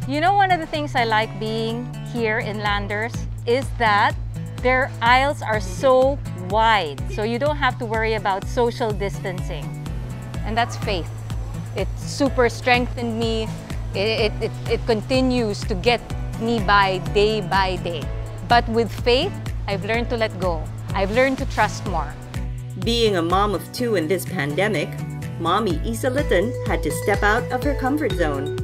You know, one of the things I like being here in Landers is that their aisles are so wide, so you don't have to worry about social distancing. And that's faith. It super strengthened me. It continues to get me by day. But with faith, I've learned to let go. I've learned to trust more. Being a mom of 2 in this pandemic, Mommy Issa Litton had to step out of her comfort zone.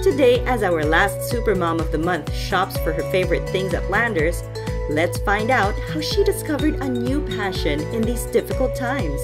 Today, as our last Supermom of the Month shops for her favorite things at Landers, let's find out how she discovered a new passion in these difficult times.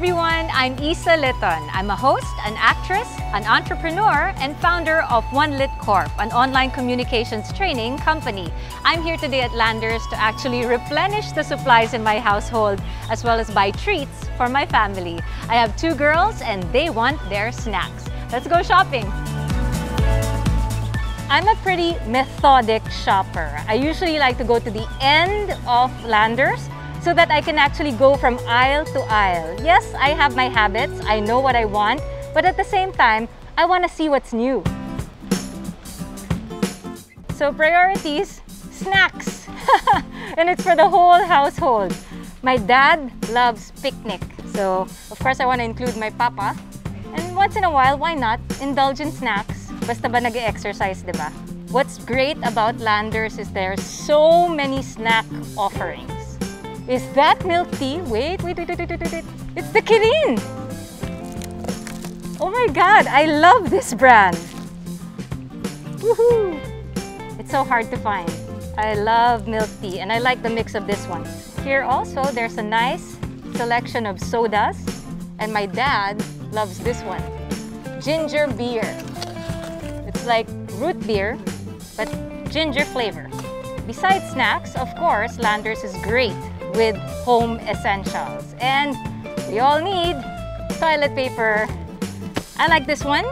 Everyone, I'm Issa Litton. I'm a host, an actress, an entrepreneur, and founder of One Lit Corp, an online communications training company. I'm here today at Landers to actually replenish the supplies in my household, as well as buy treats for my family. I have 2 girls and they want their snacks. Let's go shopping. I'm a pretty methodic shopper. I usually like to go to the end of Landers so that I can actually go from aisle to aisle. Yes, I have my habits, I know what I want, but at the same time, I want to see what's new. So priorities, snacks. And it's for the whole household. My dad loves picnic, so of course I want to include my papa. And once in a while, why not indulge in snacks? Basta ba nag-exercise, diba? What's great about Landers is there are so many snack offerings. Is that milk tea? Wait. It's the Kirin! Oh my God, I love this brand. Woohoo! It's so hard to find. I love milk tea and I like the mix of this one. Here also, there's a nice selection of sodas and my dad loves this one. Ginger beer. It's like root beer, but ginger flavor. Besides snacks, of course, Landers is great with home essentials. And we all need toilet paper. I like this one,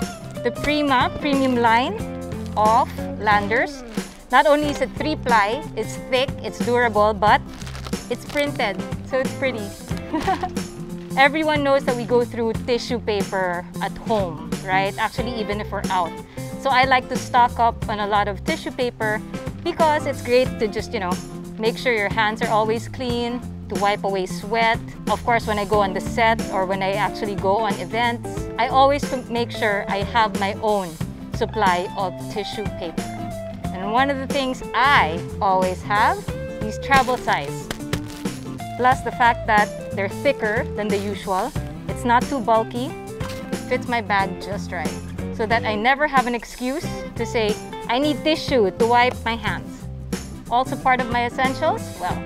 the Prima premium line of Landers. Not only is it 3-ply, it's thick, it's durable, but it's printed, so it's pretty. Everyone knows that we go through tissue paper at home, right? Actually, even if we're out. So I like to stock up on a lot of tissue paper because it's great to just, make sure your hands are always clean, to wipe away sweat. Of course, when I go on the set or when I actually go on events, I always make sure I have my own supply of tissue paper. And one of the things I always have is travel size. Plus the fact that they're thicker than the usual. It's not too bulky. It fits my bag just right. So that I never have an excuse to say, I need tissue to wipe my hands. Also part of my essentials, well,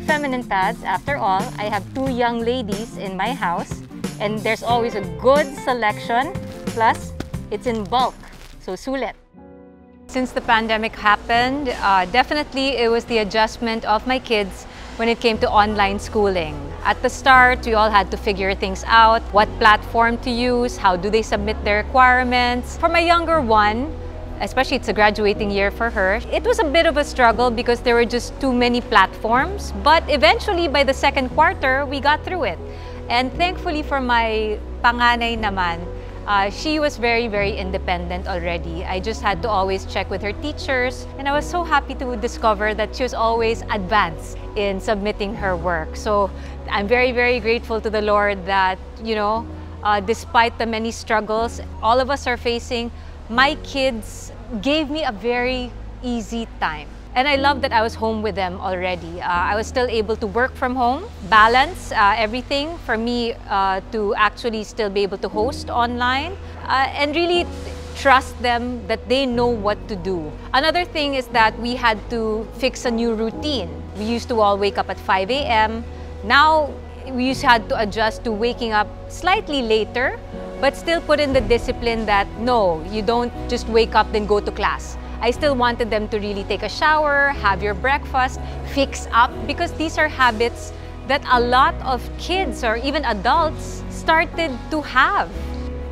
feminine pads. After all, I have 2 young ladies in my house and there's always a good selection. Plus, it's in bulk, so sulit. Since the pandemic happened, definitely it was the adjustment of my kids when it came to online schooling. At the start, we all had to figure things out, what platform to use, how do they submit their requirements. For my younger one, especially it's a graduating year for her, it was a bit of a struggle because there were just too many platforms. But eventually, by the 2nd quarter, we got through it. And thankfully for my panganay naman, she was very independent already. I just had to always check with her teachers. And I was so happy to discover that she was always advanced in submitting her work. So I'm very grateful to the Lord that, despite the many struggles all of us are facing, my kids gave me a very easy time. And I love that I was home with them already. I was still able to work from home, balance everything for me to actually still be able to host online and really trust them that they know what to do. Another thing is that we had to fix a new routine. We used to all wake up at 5 a.m. Now we had to adjust to waking up slightly later, but still put in the discipline that no, you don't just wake up then go to class. I still wanted them to really take a shower, have your breakfast, fix up, because these are habits that a lot of kids or even adults started to have.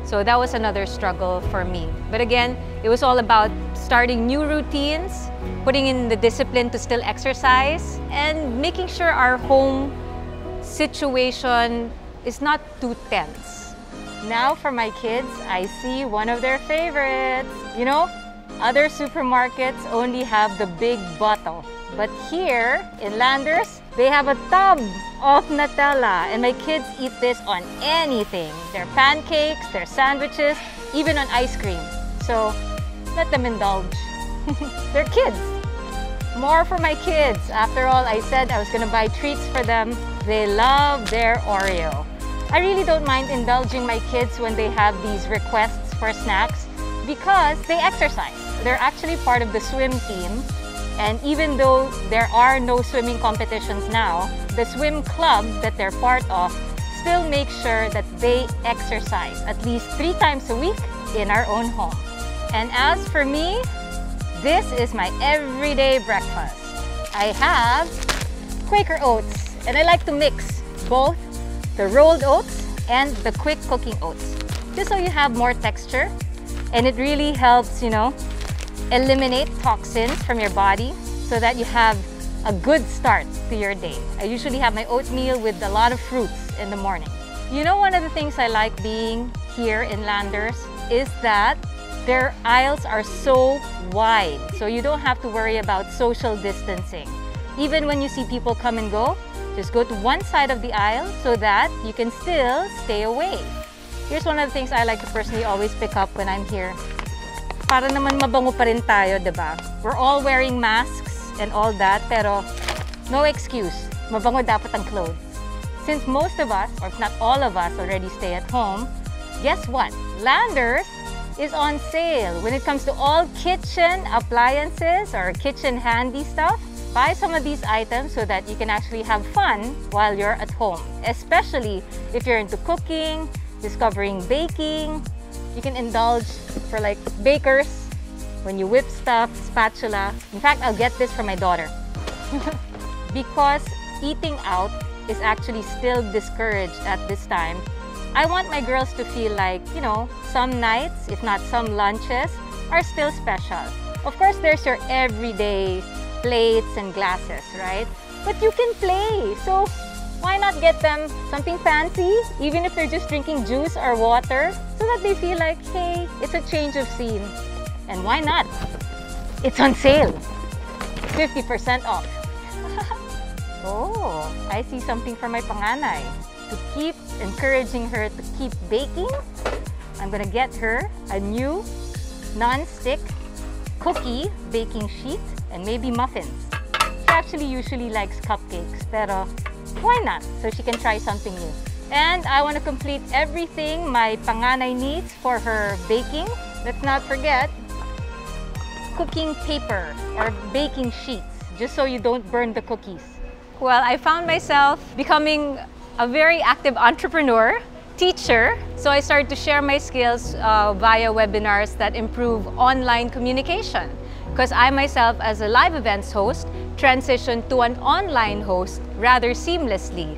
So that was another struggle for me. But again, it was all about starting new routines, putting in the discipline to still exercise, and making sure our home situation is not too tense. Now for my kids, I see one of their favorites. You know, other supermarkets only have the big bottle. But here in Landers, they have a tub of Nutella. And my kids eat this on anything. Their pancakes, their sandwiches, even on ice cream. So let them indulge. They're kids. More for my kids. After all, I said I was gonna buy treats for them. They love their Oreo. I really don't mind indulging my kids when they have these requests for snacks because they exercise. They're actually part of the swim team. And even though there are no swimming competitions now, the swim club that they're part of still makes sure that they exercise at least 3 times a week in our own home. And as for me, this is my everyday breakfast. I have Quaker oats, and I like to mix both the rolled oats and the quick cooking oats, just so you have more texture. And it really helps, you know, eliminate toxins from your body so that you have a good start to your day. I usually have my oatmeal with a lot of fruits in the morning. You know, one of the things I like being here in Landers is that their aisles are so wide, so you don't have to worry about social distancing. Even when you see people come and go, just go to one side of the aisle so that you can still stay away. Here's one of the things I like to personally always pick up when I'm here. Para naman mabango pa rin tayo, diba? We're all wearing masks and all that, pero no excuse. Mabango dapat ang clothes. Since most of us, or if not all of us, already stay at home, guess what? Landers is on sale when it comes to all kitchen appliances or kitchen handy stuff. Buy some of these items so that you can actually have fun while you're at home, especially if you're into cooking, discovering baking. You can indulge for like bakers when you whip stuff, spatula. In fact, I'll get this for my daughter. Because eating out is actually still discouraged at this time. I want my girls to feel like, you know, some nights, if not some lunches, are still special. Of course, there's your everyday plates and glasses, right? But you can play. So why not get them something fancy, even if they're just drinking juice or water, so that they feel like, hey, it's a change of scene. And why not? It's on sale. 50% off. Oh, I see something for my panganay. To keep encouraging her to keep baking, I'm gonna get her a new non-stick cookie baking sheet and maybe muffins. She actually usually likes cupcakes, pero why not? So she can try something new. And I want to complete everything my panganay needs for her baking. Let's not forget cooking paper or baking sheets, just so you don't burn the cookies. Well, I found myself becoming a very active entrepreneur, teacher. So I started to share my skills via webinars that improve online communication. Because I myself, as a live events host, transitioned to an online host rather seamlessly.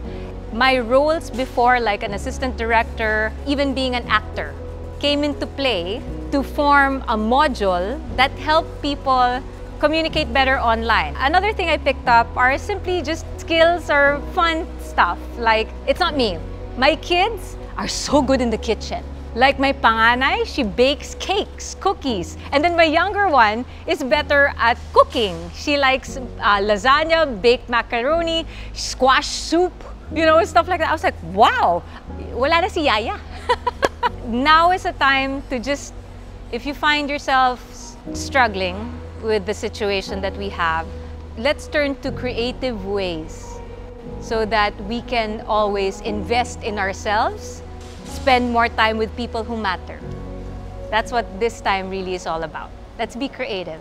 My roles before, like an assistant director, even being an actor, came into play to form a module that helped people communicate better online. Another thing I picked up are simply just skills or fun stuff. Like, it's not me. My kids are so good in the kitchen. Like my panganay, she bakes cakes, cookies. And then my younger one is better at cooking. She likes lasagna, baked macaroni, squash soup, you know, stuff like that. I was like, wow, wala na si Yaya. Now is the time to just, if you find yourself struggling with the situation that we have, let's turn to creative ways so that we can always invest in ourselves, spend more time with people who matter. That's what this time really is all about. Let's be creative.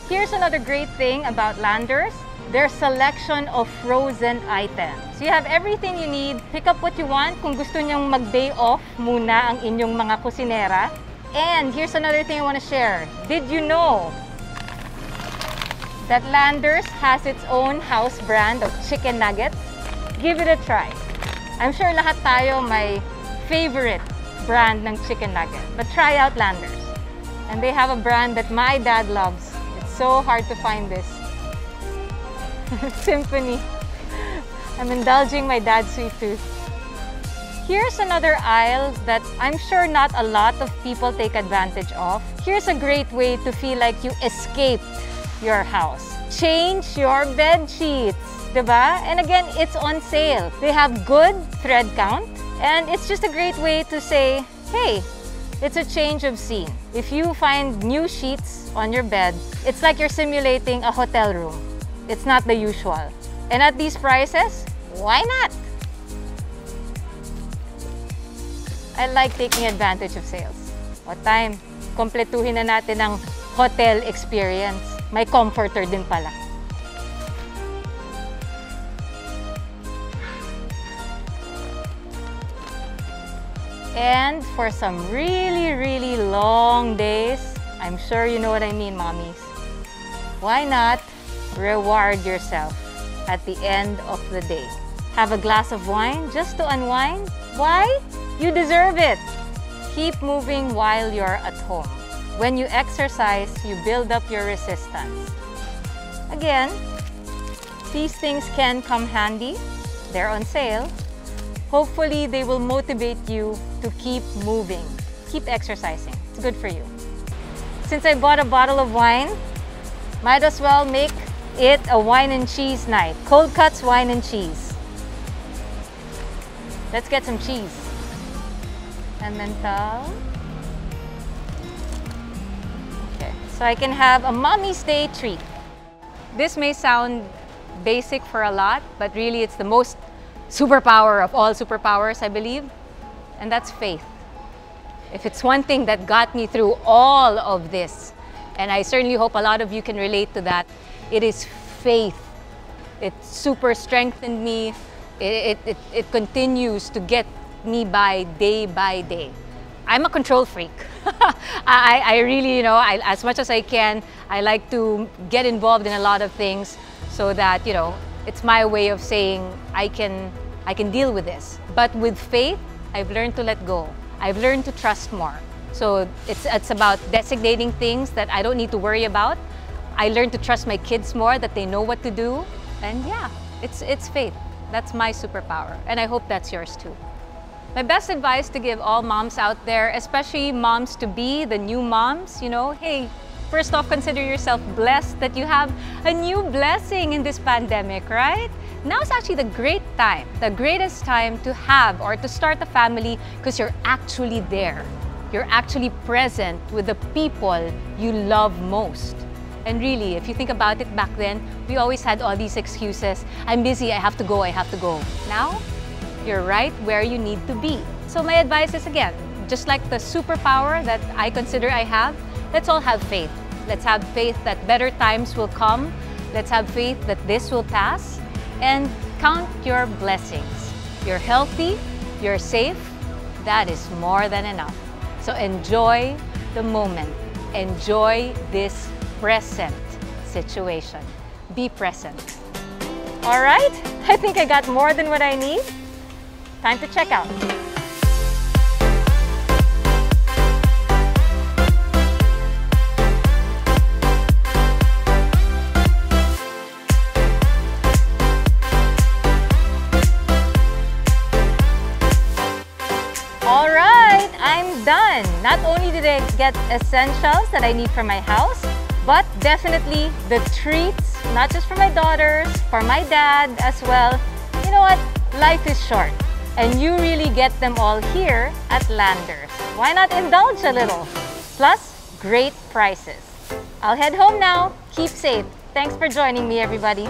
Here's another great thing about Landers, their selection of frozen items. You have everything you need. Pick up what you want kung gusto nyong mag-day off muna ang inyong mga kusinera. And here's another thing I want to share. Did you know that Landers has its own house brand of chicken nuggets? Give it a try. I'm sure lahat tayo may favorite brand ng chicken nugget. But try out Landers. And they have a brand that my dad loves. It's so hard to find this. Symphony. I'm indulging my dad's sweet tooth. Here's another aisle that I'm sure not a lot of people take advantage of. Here's a great way to feel like you escaped your house. Change your bed sheets, diba? And again, it's on sale. They have good thread count, and it's just a great way to say, hey, it's a change of scene. If you find new sheets on your bed, it's like you're simulating a hotel room. It's not the usual. And at these prices, why not? I like taking advantage of sales. What time? Kompletuhin na natin ang hotel experience. May comforter din pala. And for some really, really long days, I'm sure you know what I mean, mommies. Why not reward yourself at the end of the day? Have a glass of wine just to unwind? Why? You deserve it! Keep moving while you're at home. When you exercise, you build up your resistance. Again, these things can come handy. They're on sale. Hopefully, they will motivate you to keep moving. Keep exercising. It's good for you. Since I bought a bottle of wine, might as well make it a wine and cheese night. Cold cuts, wine and cheese. Let's get some cheese. Emmental. Okay, so I can have a mommy's day treat. This may sound basic for a lot, but really it's the most superpower of all superpowers, I believe, and that's faith. If it's one thing that got me through all of this, and I certainly hope a lot of you can relate to that, it is faith. It super strengthened me. It continues to get me by day. I'm a control freak. I really, as much as I can, I like to get involved in a lot of things so that, it's my way of saying I can deal with this. But with faith, I've learned to let go. I've learned to trust more. So it's about designating things that I don't need to worry about. I learned to trust my kids more, that they know what to do. And yeah, it's faith. That's my superpower. And I hope that's yours too. My best advice to give all moms out there, especially moms to be, the new moms, hey, first off, consider yourself blessed that you have a new blessing in this pandemic, right? Now is actually the greatest time to have or to start a family because you're actually there. You're actually present with the people you love most. And really, if you think about it back then, we always had all these excuses. I'm busy, I have to go. Now, you're right where you need to be. So my advice is, again, just like the superpower that I consider I have, let's all have faith. Let's have faith that better times will come. Let's have faith that this will pass. And count your blessings. You're healthy, you're safe. That is more than enough. So enjoy the moment. Enjoy this present situation. Be present. All right, I think I got more than what I need. Time to check out. All right, I'm done. Not only did I get essentials that I need for my house, but definitely the treats, not just for my daughters, for my dad as well. You know what? Life is short, and you really get them all here at Landers. Why not indulge a little? Plus, great prices. I'll head home now. Keep safe. Thanks for joining me, everybody.